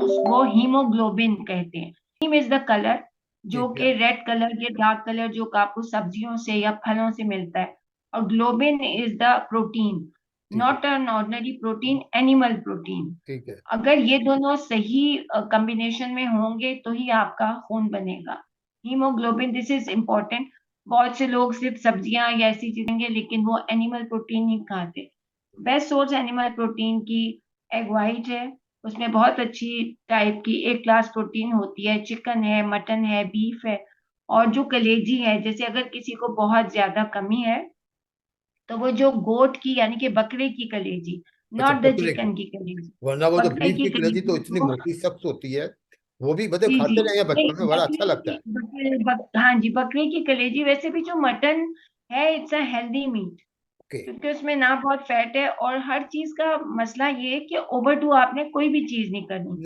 वो हीमोग्लोबिन कहते हैं। हीम इज द कलर, जो ठीक है। कि रेड कलर या डार्क कलर जो आपको सब्जियों से या फलों से मिलता है। और ग्लोबिन इज द प्रोटीन, ठीक है। Not an ordinary protein, animal protein. ठीक है। अगर ये दोनों सही कॉम्बिनेशन में होंगे तो ही आपका खून बनेगा। Haemoglobin, this is important. बहुत से लोग सिर्फ सब्जियां या ऐसी चीजें लेकिन वो एनिमल प्रोटीन नहीं खाते। बेस्ट सोर्स एनिमल प्रोटीन की एग वाइट है। उसमें बहुत अच्छी टाइप की एक क्लास प्रोटीन होती है, चिकन है, मटन है, बीफ है। और जो कलेजी है, जैसे अगर किसी को बहुत ज्यादा कमी है तो वो जो गोट की यानी कि बकरे की कलेजी, अच्छा, नॉट द बकरे की। चिकन की कलेजी, वरना वो तो बकरे बीफ की की कलेजी तो कलेजी इतनी को। मोटी सख्त होती है। वो भी बड़े जी जी। खाते रहे हैं नहीं, बचपन में, बड़ा अच्छा लगता है। हाँ जी, बकरे की कलेजी। वैसे भी जो मटन है, it's a healthy meat, okay. क्योंकि उसमें ना बहुत फैट है। और हर चीज का मसला ये है कि ओवर डू आपने कोई भी चीज नहीं करनी।